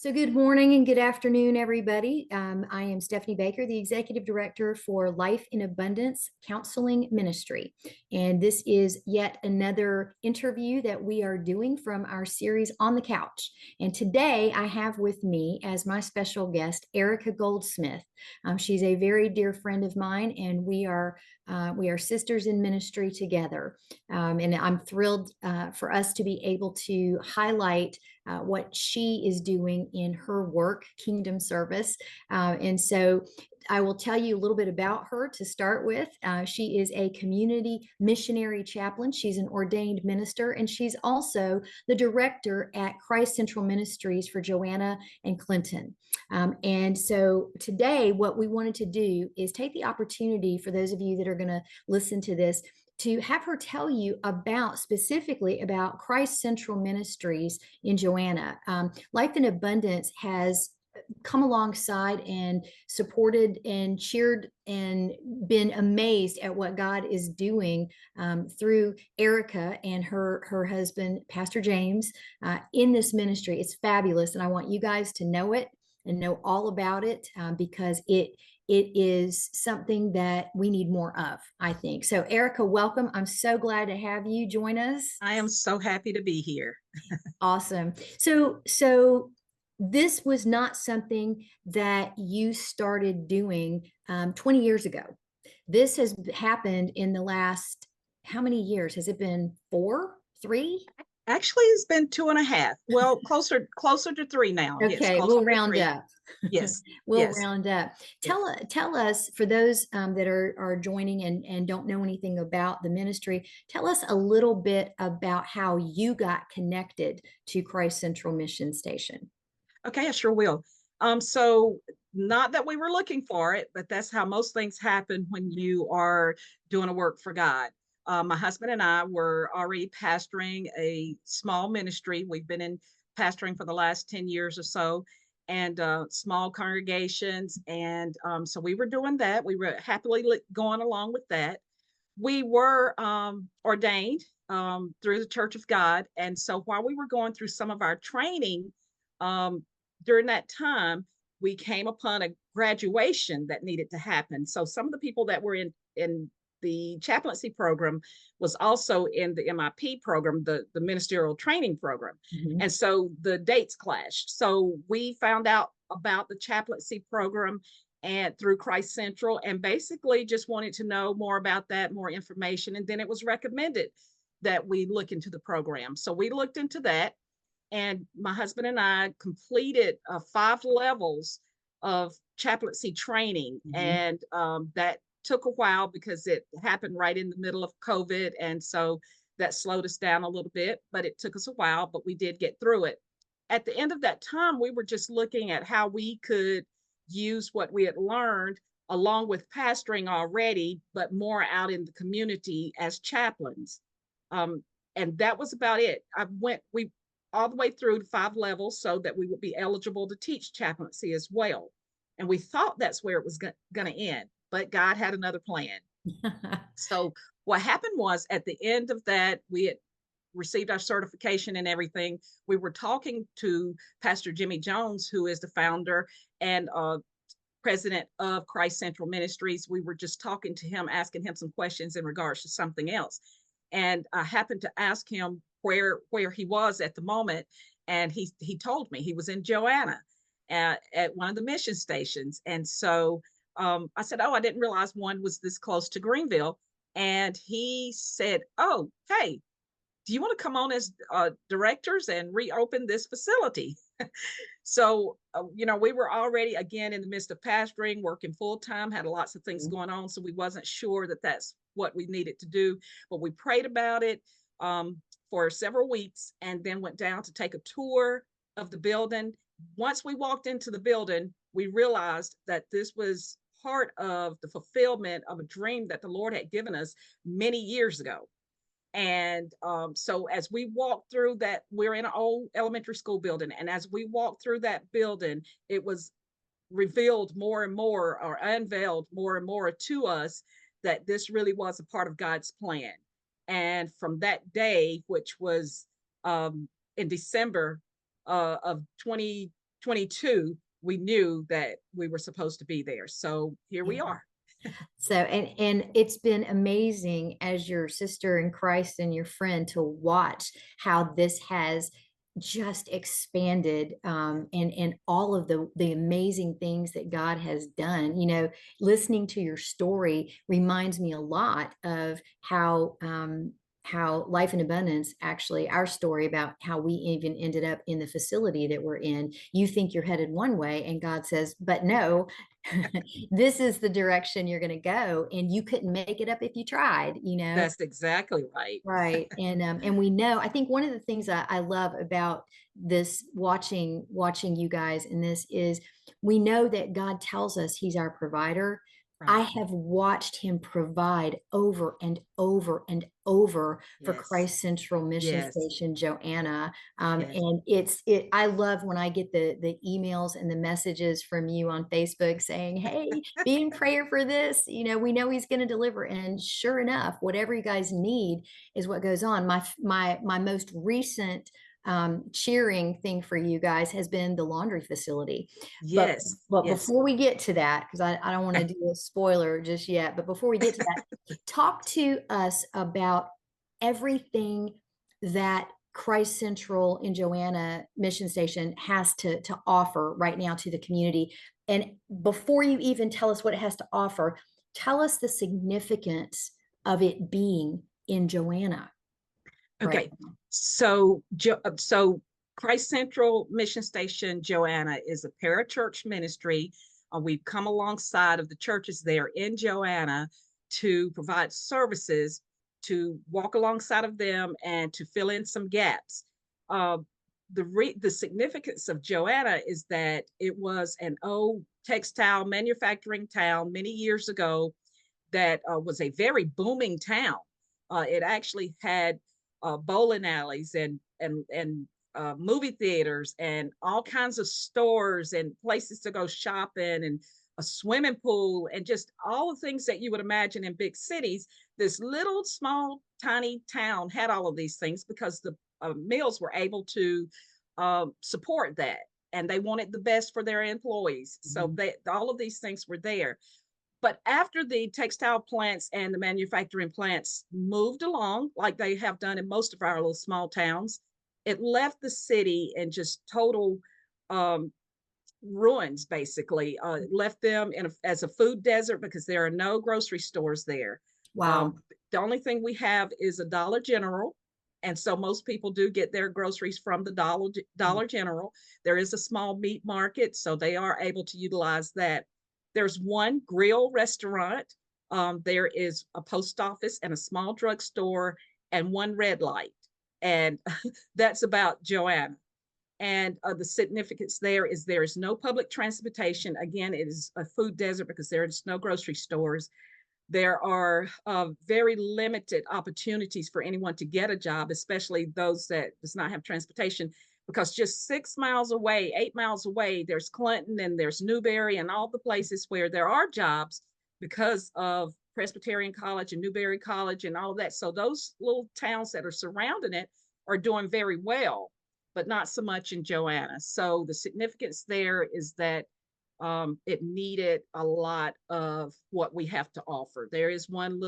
So, good morning and good afternoon, everybody. I am Stephanie Baker, the Executive Director for Life in Abundance Counseling Ministry. And this is yet another interview that we are doing from our series On the Couch. And today I have with me as my special guest, Erica Goldsmith. She's a very dear friend of mine, and we are sisters in ministry together. And I'm thrilled for us to be able to highlight what she is doing in her work, kingdom service. And so I will tell you a little bit about her to start with. She is a community missionary chaplain. She's an ordained minister, and she's also the director at Christ Central Ministries for Joanna and Clinton. And so today, what we wanted to do is take the opportunity for those of you that are going to listen to this to have her tell you specifically about Christ Central Ministries in Joanna. Life in Abundance has come alongside and supported and cheered and been amazed at what God is doing through Erica and her husband, Pastor James, in this ministry. It's fabulous, and I want you guys to know it and know all about it because it is something that we need more of, I think. So, Erica, welcome. I'm so glad to have you join us. I am so happy to be here. Awesome. So this was not something that you started doing 20 years ago. This has happened in the last, how many years? Has it been 4, 3? Actually, it's been 2.5. Well, closer to 3 now. Yes, Okay, closer we'll to round 3. up. Yes, We'll yes, round up. yes. Tell us, for those that are joining and don't know anything about the ministry, tell us a little bit about how you got connected to Christ Central Mission Station. Okay, I sure will. So not that we were looking for it, but that's how most things happen when you are doing a work for God. My husband and I were already pastoring a small ministry. We've been in pastoring for the last 10 years or so, and small congregations. And so we were doing that. We were happily going along with that. We were ordained through the Church of God. And so while we were going through some of our training, um, during that time, we came upon a graduation that needed to happen. So some of the people that were in the chaplaincy program was also in the MIP program, the ministerial training program. Mhm. And so the dates clashed. So we found out about the chaplaincy program and through Christ Central, and basically just wanted to know more about that, more information. And then it was recommended that we look into the program. So we looked into that, and my husband and I completed 5 levels of chaplaincy training. Mhm. And that took a while because it happened right in the middle of COVID. And so that slowed us down a little bit, but it took us a while, but we did get through it. At the end of that time, we were just looking at how we could use what we had learned along with pastoring already, but more out in the community as chaplains. Um, and that was about it. We all the way through to 5 levels so that we would be eligible to teach chaplaincy as well. And we thought that's where it was going to end, but God had another plan. So what happened was at the end of that, we had received our certification and everything. We were talking to Pastor Jimmy Jones, who is the founder and president of Christ Central Ministries. We were just talking to him, asking him some questions in regards to something else. And I happened to ask him where he was at the moment, and he told me he was in Joanna at one of the mission stations. And so I said, "Oh, I didn't realize one was this close to Greenville." And he said, "Oh, hey, do you want to come on as directors and reopen this facility?" So, we were already again in the midst of pastoring, working full time, had lots of things going on. So we wasn't sure that that's what we needed to do, but we prayed about it for several weeks and then went down to take a tour of the building. Once we walked into the building, we realized that this was part of the fulfillment of a dream that the Lord had given us many years ago. And so as we walked through that, we're in an old elementary school building. And as we walked through that building, it was revealed more and more, or unveiled more and more to us, that this really was a part of God's plan. And from that day, which was in December of 22, we knew that we were supposed to be there. So here we Yeah. are. So, and it's been amazing as your sister in Christ and your friend to watch how this has just expanded, and all of the amazing things that God has done. Listening to your story reminds me a lot of how Life in Abundance, actually, our story about how we even ended up in the facility that we're in. You think you're headed one way, and God says, but no, this is the direction you're going to go, and you couldn't make it up if you tried. That's exactly right. Right. And we know, I think one of the things I love about this, watching you guys in this, is we know that God tells us he's our provider. I Right. have watched him provide over and over and over for Yes. Christ Central Mission Yes. Station-Joanna. Yes. And I love when I get the emails and the messages from you on Facebook saying, hey, be in prayer for this. We know he's going to deliver. And sure enough, whatever you guys need is what goes on. My most recent cheering thing for you guys has been the laundry facility. But Yes. but Yes. before we get to that, because I don't want to do a spoiler just yet, but before we get to that, talk to us about everything that Christ Central in Joanna Mission Station has to offer right now to the community. And before you even tell us what it has to offer, tell us the significance of it being in Joanna right Okay. now. So Christ Central Mission Station Joanna is a parachurch ministry. We've come alongside of the churches there in Joanna to provide services, to walk alongside of them and to fill in some gaps. Uh, the significance of Joanna is that it was an old textile manufacturing town many years ago that was a very booming town. It actually had bowling alleys and movie theaters and all kinds of stores and places to go shopping and a swimming pool and just all the things that you would imagine in big cities. This little small tiny town had all of these things because the mills were able to support that, and they wanted the best for their employees. So Mhm. they all of these things were there. But after the textile plants and the manufacturing plants moved along, like they have done in most of our little small towns, it left the city in just total um, ruins, basically. It left them as a food desert because there are no grocery stores there. Wow. Um, the only thing we have is a Dollar General. And so most people do get their groceries from the Dollar General. There is a small meat market, so they are able to utilize that. There's one grill restaurant. There is a post office and a small drugstore and one red light. And that's about Joanna. And the significance there is no public transportation. Again, it is a food desert because there is no grocery stores. There are very limited opportunities for anyone to get a job, especially those that does not have transportation, because just 6 miles away, 8 miles away, there's Clinton and there's Newberry and all the places where there are jobs because of Presbyterian College and Newberry College and all of that. So those little towns that are surrounding it are doing very well, but not so much in Joanna. So the significance there is that it needed a lot of what we have to offer. There is one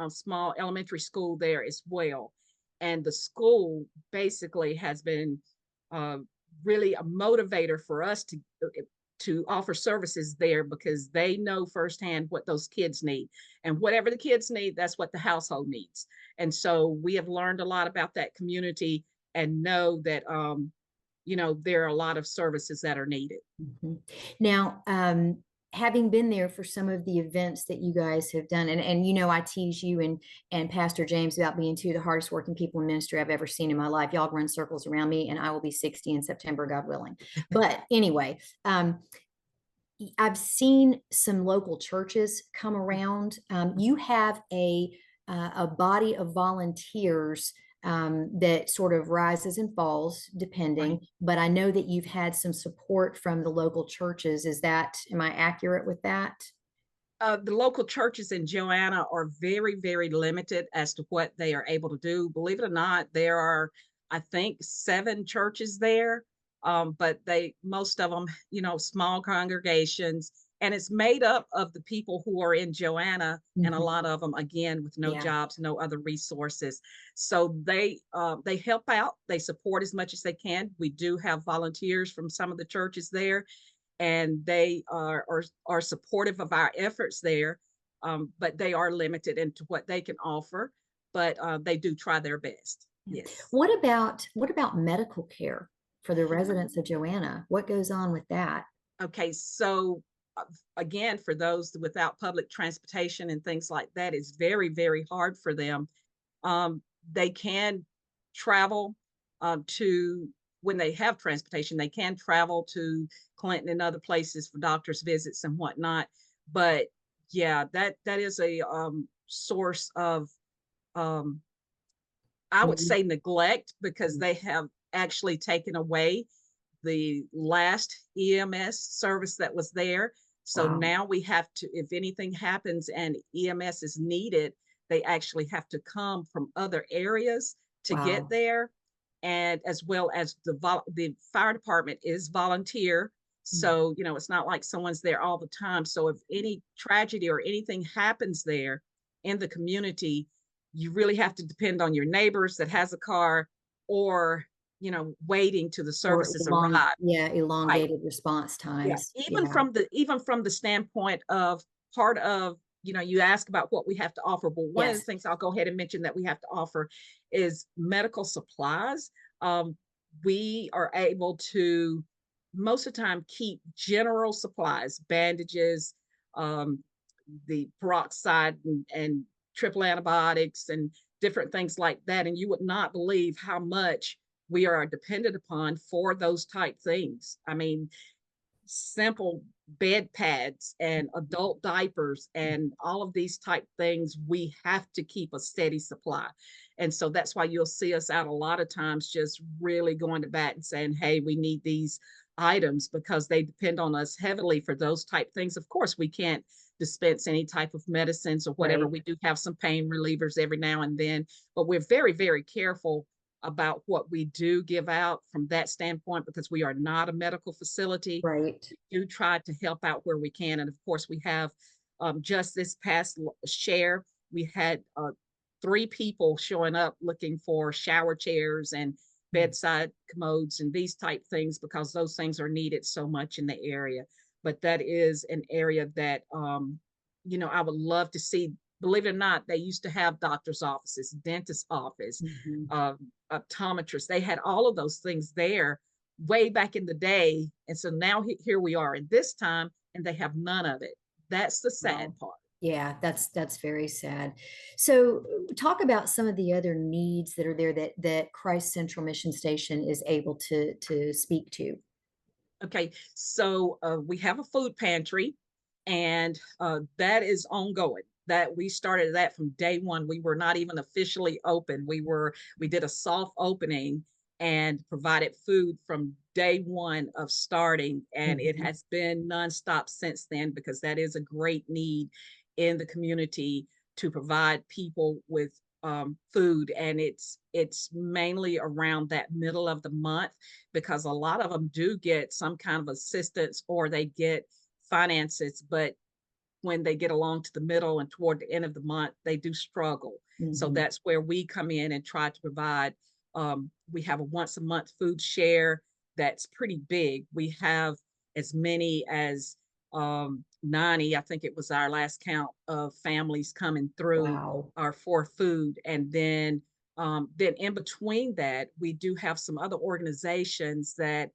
small elementary school there as well, and the school basically has been uh, really a motivator for us to offer services there because they know firsthand what those kids need, and whatever the kids need, that's what the household needs. And so we have learned a lot about that community and know that there are a lot of services that are needed. Mhm. Now, having been there for some of the events that you guys have done, and I tease you and Pastor James about being two of the hardest working people in ministry I've ever seen in my life. Y'all run circles around me, and I will be 60 in September, God willing. But anyway, I've seen some local churches come around. You have a body of volunteers that sort of rises and falls Right. depending, but I know that you've had some support from the local churches. Am I accurate with that? The local churches in Joanna are very, very limited as to what they are able to do. Believe it or not, there are, I think, 7 churches there. but most of them, small congregations, and it's made up of the people who are in Joanna, and a Mhm. lot of them, again, with no Yeah. jobs, no other resources. So they help out, they support as much as they can. We do have volunteers from some of the churches there, and they are supportive of our efforts there. But they are limited into what they can offer, but they do try their best. Yeah. Yes. What about medical care for the residents of Joanna? What goes on with that? Okay, so again, for those without public transportation and things like that, it's very, very hard for them. Um, they can travel to when they have transportation, they can travel to Clinton and other places for doctor's visits and whatnot. But yeah, that is a source of um, I would Mhm. say neglect, because they have actually taken away the last EMS service that was there. So Wow. now we have to, if anything happens and EMS is needed, they actually have to come from other areas to get Wow. there. And as well as the fire department is volunteer. Mm. So, it's not like someone's there all the time. So if any tragedy or anything happens there in the community, you really have to depend on your neighbors that has a car, or waiting till the Or services arrive. Right. elongated response Yeah. times. Even Yeah. from the standpoint of part of, you ask about what we have to offer, but one of the Yes. things I'll go ahead and mention that we have to offer is medical supplies. Um, we are able to most of the time keep general supplies, bandages, um, the peroxide and triple antibiotics and different things like that. And you would not believe how much we are dependent upon for those type things. I mean, simple bed pads and adult diapers and all of these type things, we have to keep a steady supply. And so that's why you'll see us out a lot of times just really going to bat and saying, hey, we need these items, because they depend on us heavily for those type things. Of course, we can't dispense any type of medicines or whatever. Right. We do have some pain relievers every now and then, but we're very, very careful about what we do give out from that standpoint, because we are not a medical facility. Right. Do try to help out where we can. And of course, we have just this past share, we had three people showing up looking for shower chairs and Mm. bedside commodes and these type things, because those things are needed so much in the area. But that is an area that, I would love to see. Believe it or not, they used to have doctor's offices, dentist office, Mhm. optometrists. They had all of those things there way back in the day. And so now here we are in this time, and they have none of it. That's the sad Wow. part. Yeah, that's very sad. So, talk about some of the other needs that are there that Christ Central Mission Station is able to speak to. Okay, so we have a food pantry, and that is ongoing. That we started that from day one. We were not even officially open. We did a soft opening and provided food from day one of starting, and it Mhm. has been nonstop since then, because that is a great need in the community, to provide people with food, and it's mainly around that middle of the month, because a lot of them do get some kind of assistance or they get finances, but when they get along to the middle and toward the end of the month, they do struggle. So Mhm. that's where we come in and try to provide. We have a once a month food share that's pretty big. We have as many as 90, I think it was our last count, of families coming through Wow. our for food. And then in between that, we do have some other organizations that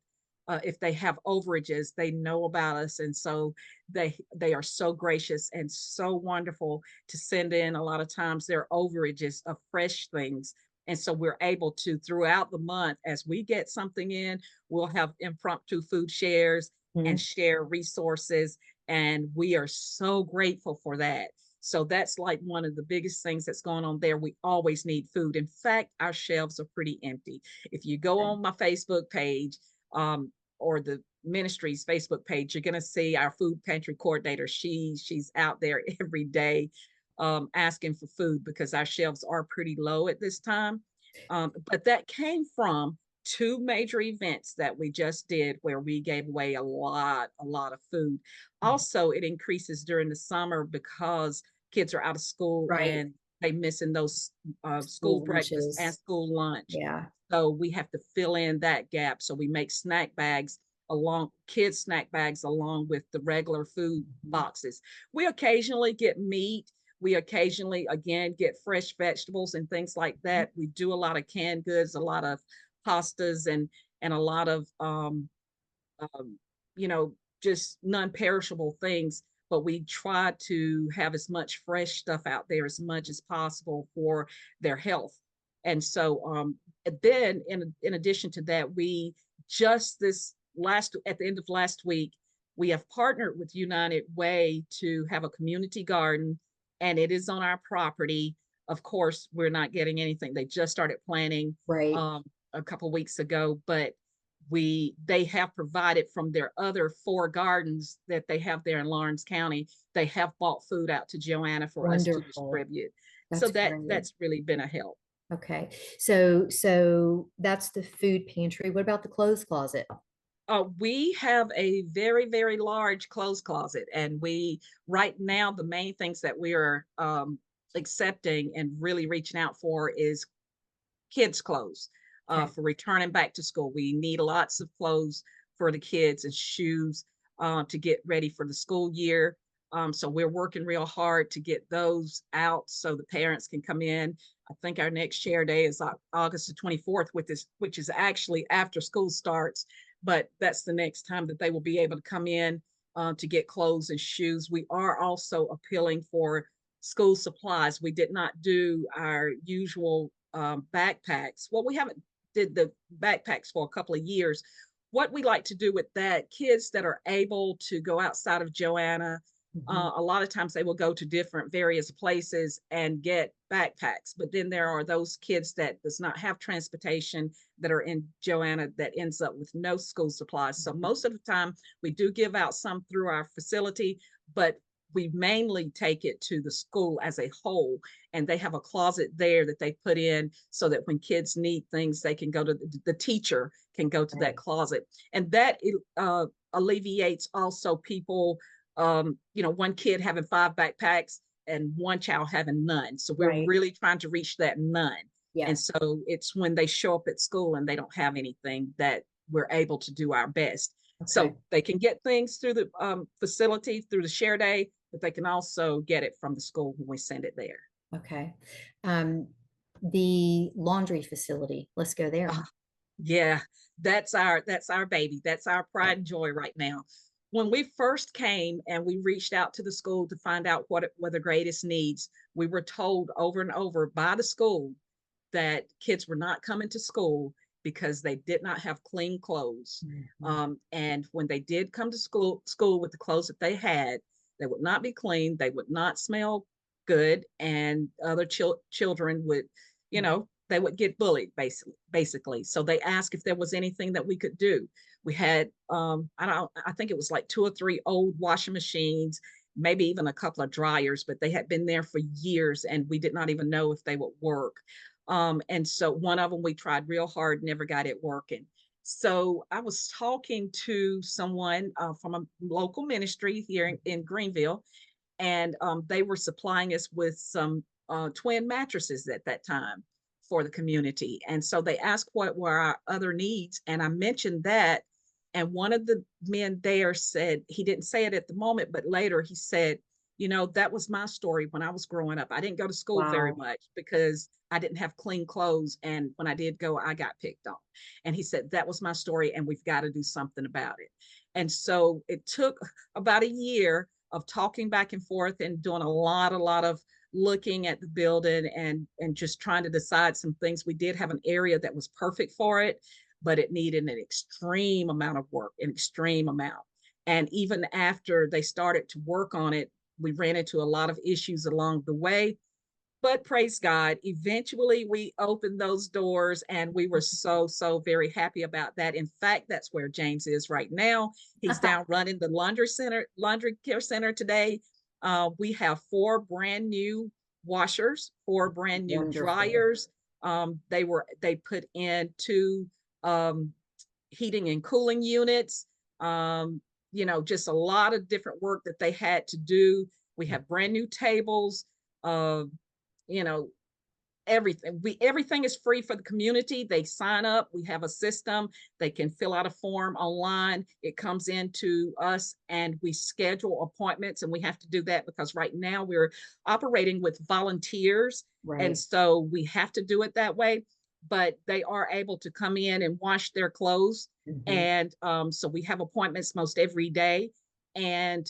if they have overages, they know about us. And so they are so gracious and so wonderful to send in a lot of times their overages of fresh things. And so we're able to, throughout the month, as we get something in, we'll have impromptu food shares and Mhm. share resources. And we are so grateful for that. So that's like one of the biggest things that's going on there. We always need food. In fact, our shelves are pretty empty. If you go Okay. on my Facebook page, um, or the ministry's Facebook page, you're going to see our food pantry coordinator. She's out there every day asking for food, because our shelves are pretty low at this time. But that came from two major events that we just did where we gave away a lot of food. Also, it increases during the summer because kids are out of school Right. and they missing those school School breakfast and lunches. school lunch. Yeah. So we have to fill in that gap. So we make snack bags along kids snack bags along with the regular food boxes. We occasionally get meat. We occasionally again get fresh vegetables and things like that. We do a lot of canned goods, a lot of pastas and a lot of um, you know, just non-perishable things, but we try to have as much fresh stuff out there as much as possible for their health. And so then in addition to that, we just this last at the end of last week, we have partnered with United Way to have a community garden, and it is on our property. Of course, we're not getting anything. They just started planting Right. um, a couple weeks ago, but they have provided from their other 4 gardens that they have there in Lawrence County. They have bought food out to Joanna for us to Wonderful. distribute. So That's great. that's really been a help. Okay. So that's the food pantry. What about the clothes closet? We have a very, very large clothes closet, and we right now the main things that we are accepting and really reaching out for is kids' clothes Okay. for returning back to school. We need lots of clothes for the kids and shoes to get ready for the school year. So we're working real hard to get those out so the parents can come in. I think our next share day is August the 24th, which is actually after school starts, but that's the next time that they will be able to come in to get clothes and shoes. We are also appealing for school supplies. We did not do our usual backpacks. Well, we haven't did the backpacks for a couple of years. What we like to do with that, kids that are able to go outside of Joanna, Mhm. a lot of times they will go to different various places and get backpacks. But then there are those kids that does not have transportation that are in Joanna that ends up with no school supplies. So most of the time we do give out some through our facility, but we mainly take it to the school as a whole, and they have a closet there that they put in so that when kids need things they can go to the teacher can go to that Right. closet, and that alleviates also people one kid having 5 backpacks and one child having none. So we're Right. really trying to reach that none. And Yeah. so it's when they show up at school and they don't have anything that we're able to do our best. Okay. So they can get things through the facility, through the share day, but they can also get it from the school when we send it there. Okay. Um, the laundry facility. Let's go there. Ah, yeah, that's our baby. That's our Yeah. pride and joy right now. When we first came and we reached out to the school to find out what were the greatest needs, we were told over and over by the school that kids were not coming to school because they did not have clean clothes. Mhm. And when they did come to school with the clothes that they had, they would not be clean. They would not smell good, and other children would, they would get bullied basically. So they asked if there was anything that we could do. We had, I think it was like 2 or 3 old washing machines, maybe even a couple of dryers, but they had been there for years and we did not even know if they would work. And so one of them we tried real hard, never got it working. So I was talking to someone from a local ministry here in Greenville, and they were supplying us with some twin mattresses at that time for the community. And so they asked what were our other needs, and I mentioned that. And one of the men there said, he didn't say it at the moment, but later he said, that was my story when I was growing up. I didn't go to school very Wow. much because I didn't have clean clothes. And when I did go, I got picked on. And he said, that was my story, and we've got to do something about it. And so it took about a year of talking back and forth and doing a lot of looking at the building and just trying to decide some things. We did have an area that was perfect for it, but it needed an extreme amount of work, an extreme amount. And even after they started to work on it, we ran into a lot of issues along the way. But praise God, eventually we opened those doors and we were so very happy about that. In fact, that's where James is right now. He's down running the laundry care center today. We have 4 brand new washers, 4 brand new Wonderful. dryers. They put in 2 um, heating and cooling units, just a lot of different work that they had to do. We have brand new tables, uh, you know, everything is free for the community. They sign up. We have a system. They can fill out a form online. It comes into us and we schedule appointments, and we have to do that because right now we're operating with volunteers, and Right. so we have to do it that way. But they are able to come in and wash their clothes, Mhm. and so we have appointments most every day, and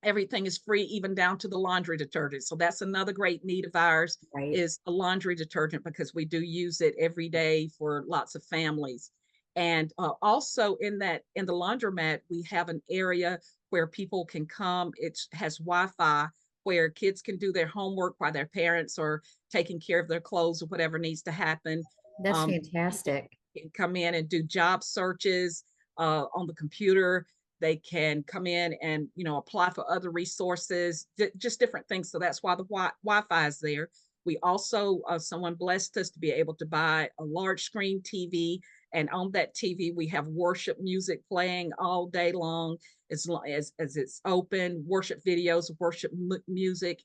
everything is free, even down to the laundry detergent. So that's another great need of ours, Right. is a laundry detergent, because we do use it every day for lots of families. And also in the laundromat, we have an area where people can come. It has Wi-Fi where kids can do their homework while their parents are taking care of their clothes or whatever needs to happen. That's People fantastic. can come in and do job searches on the computer. They can come in and apply for other resources, just different things. So that's why the Wi-Fi is there. We also, someone blessed us to be able to buy a large screen TV, and on that TV we have worship music playing all day long, as long as it's open worship videos, worship music,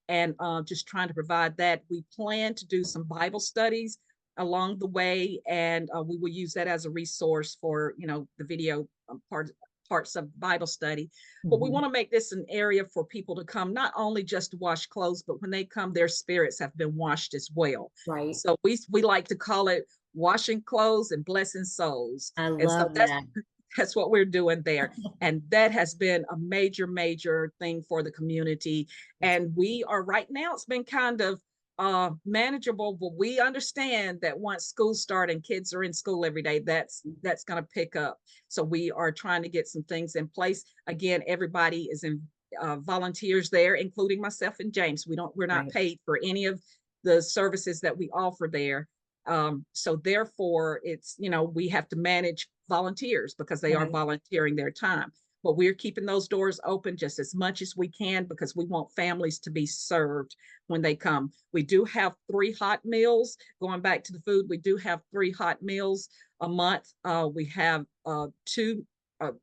and just trying to provide that. We plan to do some Bible studies along the way, and we will use that as a resource for the video parts of Bible study. But we Mhm. want to make this an area for people to come, not only just to wash clothes, but when they come, their spirits have been washed as well. Right. So we like to call it washing clothes and blessing souls. I And so love that's that. that's what we're doing there. And that has been a major, major thing for the community. That's And we are right now, it's been kind of manageable, but we understand that once school starts and kids are in school every day, that's going to pick up. So we are trying to get some things in place. Again, everybody is in volunteers there, including myself and James. We're not right. paid for any of the services that we offer there. So therefore, we have to manage volunteers because they are Right. volunteering their time. But we're keeping those doors open just as much as we can because we want families to be served when they come. We do have 3 hot meals. Going back to the food, we do have 3 hot meals a month. We have two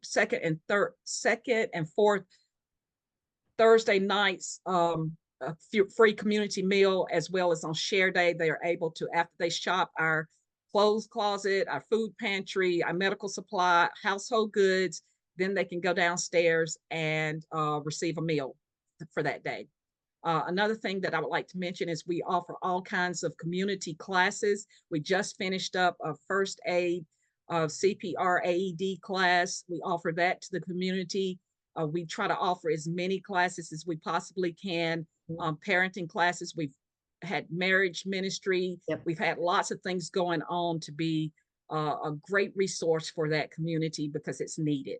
second and fourth Thursday nights, a free community meal, as well as on share day. They are able to, after they shop our clothes closet, our food pantry, our medical supply, household goods, then they can go downstairs and receive a meal for that day. Another thing that I would like to mention is we offer all kinds of community classes. We just finished up a first aid, CPR AED class. We offer that to the community. We try to offer as many classes as we possibly can. Parenting classes. We've had marriage ministry. Yep. We've had lots of things going on to be a great resource for that community because it's needed.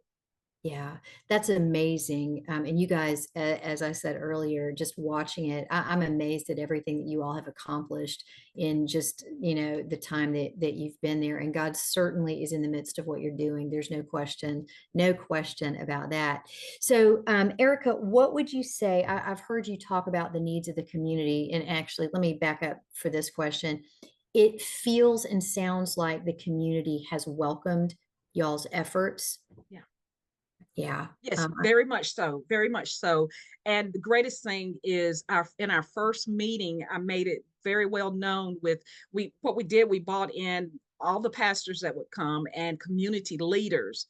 Yeah, that's amazing. And you guys, as I said earlier, just watching it, I'm amazed at everything that you all have accomplished in just, the time that you've been there. And God certainly is in the midst of what you're doing. There's no question about that. So, Erica, what would you say? I've heard you talk about the needs of the community. And actually, let me back up for this question. It feels and sounds like the community has welcomed y'all's efforts. Yeah. Yeah. Yes, very much so, very much so. And the greatest thing is in our first meeting, I made it very well known with what we did, we brought in all the pastors that would come and community leaders.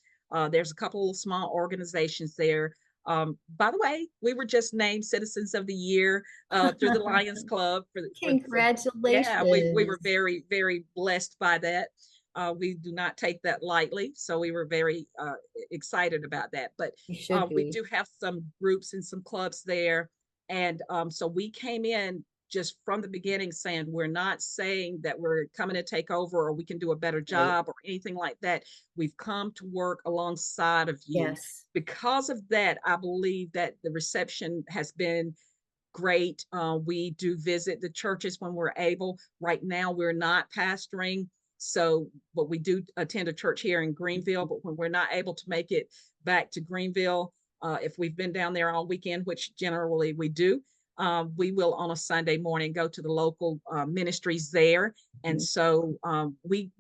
There's a couple of small organizations there. By the way, we were just named Citizens of the Year through the Lions Club yeah, we were Congratulations. very, very blessed by that. We do not take that lightly. So we were very excited about that. But You should we be. do have some groups and some clubs there. And so we came in just from the beginning saying, we're not saying that we're coming to take over or we can do a better Right. job or anything like that. We've come to work alongside of you. Yes. Because of that, I believe that the reception has been great. We do visit the churches when we're able. Right now, we're not pastoring. So, but we do attend a church here in Greenville. But when we're not able to make it back to Greenville, if we've been down there all weekend, which generally we do, we will on a Sunday morning go to the local ministries there. And Mhm. so we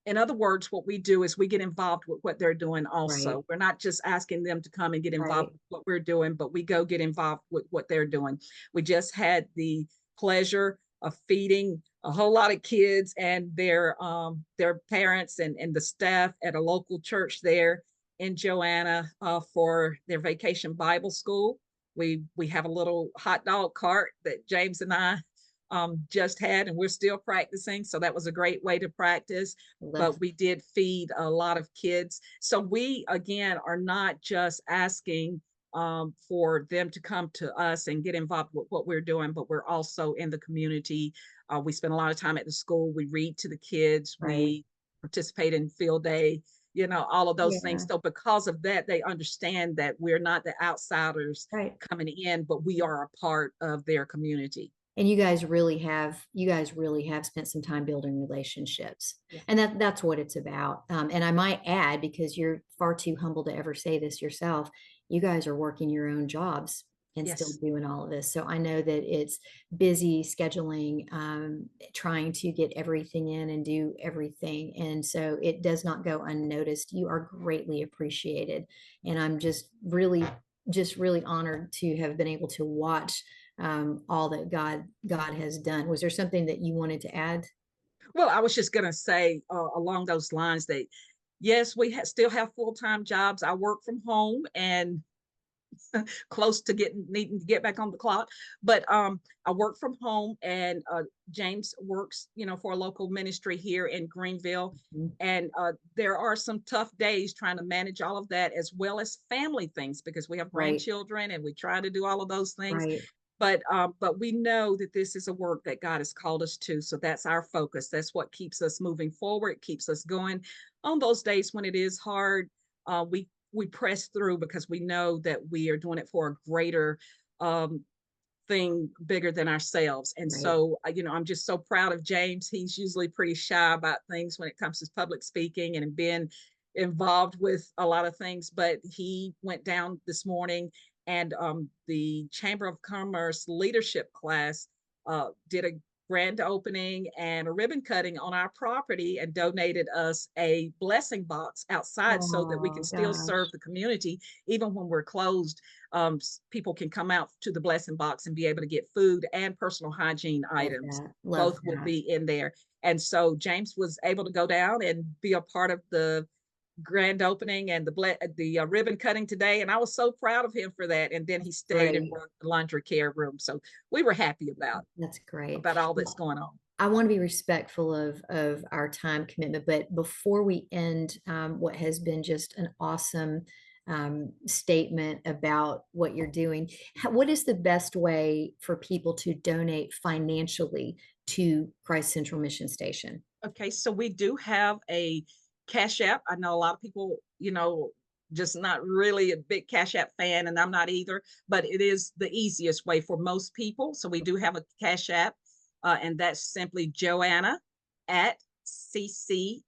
In other words, what we do is we get involved with what they're doing Right, also. We're not just asking them to come and get involved right. with what we're doing, but we go get involved with what they're doing. We just had the pleasure of feeding a whole lot of kids and their parents and the staff at a local church there in Joanna for their vacation Bible school. We have a little hot dog cart that James and I just had, and we're still practicing. So that was a great way to practice. Love, But we did feed a lot of kids. So we, again, are not just asking for them to come to us and get involved with what we're doing, but we're also in the community. We spend a lot of time at the school. We read to the kids. right. We participate in field day, all of those things. Yeah, So because of that, they understand that we're not the outsiders right. coming in, but we are a part of their community. And you guys really have spent some time building relationships. Yeah. And that's what it's about. And I might add, because you're far too humble to ever say this yourself, you guys are working your own jobs and still Yes. doing all of this. So I know that it's busy scheduling, trying to get everything in and do everything. And so it does not go unnoticed. You are greatly appreciated. And I'm just really honored to have been able to watch all that God has done. Was there something that you wanted to add? Well, I was just going to say along those lines that yes, we still have full-time jobs. I work from home and close to needing to get back on the clock. But I work from home, and James works, for a local ministry here in Greenville. Mhm. And there are some tough days trying to manage all of that as well as family things because we have Right, grandchildren and we try to do all of those things. right, But we know that this is a work that God has called us to. So that's our focus. That's what keeps us moving forward, keeps us going. On those days when it is hard, we press through because we know that we are doing it for a greater um, thing bigger than ourselves. And right. so, I'm just so proud of James. He's usually pretty shy about things when it comes to public speaking and being involved with a lot of things. But he went down this morning, and the Chamber of Commerce leadership class did a grand opening and a ribbon cutting on our property and donated us a blessing box outside so that we can Oh still serve gosh, the community even when we're closed. People can come out to the blessing box and be able to get food and personal hygiene love items. that, love Both will that. be in there. And so James was able to go down and be a part of the grand opening and the ribbon cutting today, and I was so proud of him for that. And then he stayed and Great. worked the laundry care room, so we were happy That's great. about all that's Well, going on. I want to be respectful of our time commitment, but before we end what has been just an awesome statement about what you're doing, what is the best way for people to donate financially to Christ Central Mission Station? Okay, so we do have a Cash App. I know a lot of people, just not really a big Cash App fan, and I'm not either, but it is the easiest way for most people. So we do have a Cash App, and that's simply Joanna at ccmins.com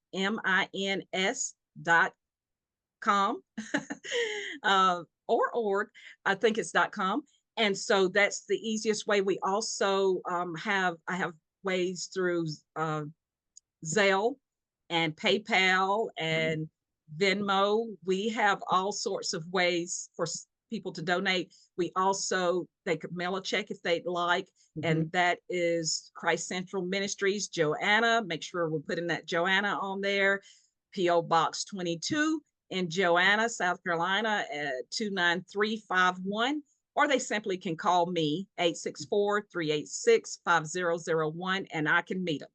or org. I think it's .com. And so that's the easiest way. We also I have ways through Zelle and PayPal and Venmo. We have all sorts of ways for people to donate. They could mail a check if they'd like, Mhm. and that is Christ Central Ministries, Joanna. Make sure we're putting that Joanna on there. P.O. Box 22 in Joanna, South Carolina at 29351. Or they simply can call me 864-386-5001 and I can meet them.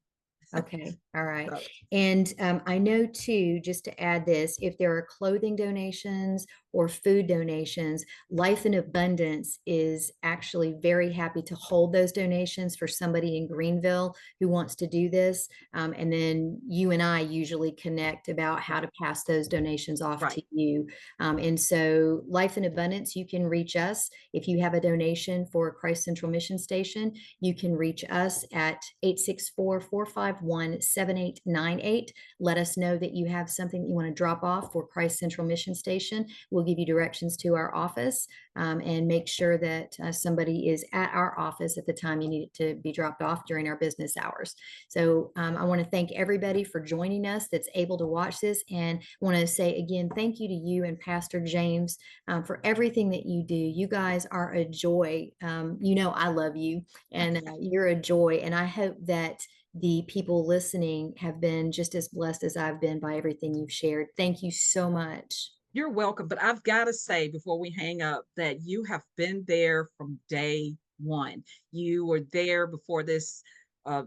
Okay, all right. So, And I know too, just to add this, if there are clothing donations or food donations, Life in Abundance is actually very happy to hold those donations for somebody in Greenville who wants to do this. And then you and I usually connect about how right, to pass those donations off right. to you. And so Life in Abundance, you can reach us if you have a donation for Christ Central Mission Station. You can reach us at 864-451-7898. Let us know that you have something that you want to drop off for Christ Central Mission Station. We'll we'll give you directions to our office, and make sure that somebody is at our office at the time you need it to be dropped off during our business hours. So I want to thank everybody for joining us that's able to watch this, and want to say again, thank you to you and Pastor James for everything that you do. You guys are a joy. I love you, and you're a joy. And I hope that the people listening have been just as blessed as I've been by everything you've shared. Thank you so much. You're welcome. But I've got to say before we hang up that you have been there from day one. You were there before this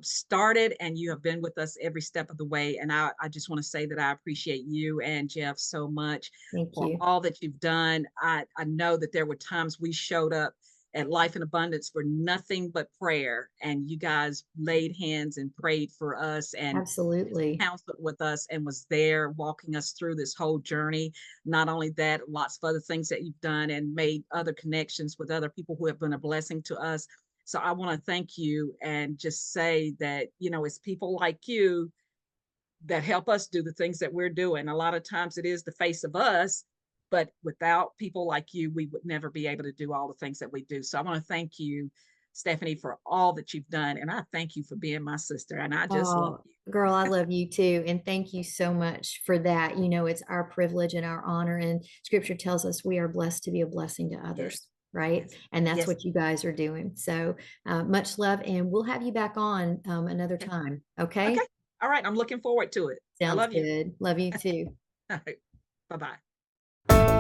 started, and you have been with us every step of the way. And I just want to say that I appreciate you and Jeff so much Thank for you. all that you've done. I know that there were times we showed up at Life in Abundance for nothing but prayer, and you guys laid hands and prayed for us and Absolutely. counseled with us and was there walking us through this whole journey. Not only that, lots of other things that you've done and made other connections with other people who have been a blessing to us. So I want to thank you and just say that, it's people like you that help us do the things that we're doing. A lot of times it is the face of us, but without people like you, we would never be able to do all the things that we do. So I want to thank you, Stephanie, for all that you've done. And I thank you for being my sister. And I just love Oh, you. girl, I love you too. And thank you so much for that. It's our privilege and our honor. And scripture tells us we are blessed to be a blessing to Yes. others, right? Yes. And that's Yes. what you guys are doing. So much love. And we'll have you back on another Okay. time. Okay. Okay. All right. I'm looking forward to it. I Sounds love you. good. Love you too. All right. Bye bye.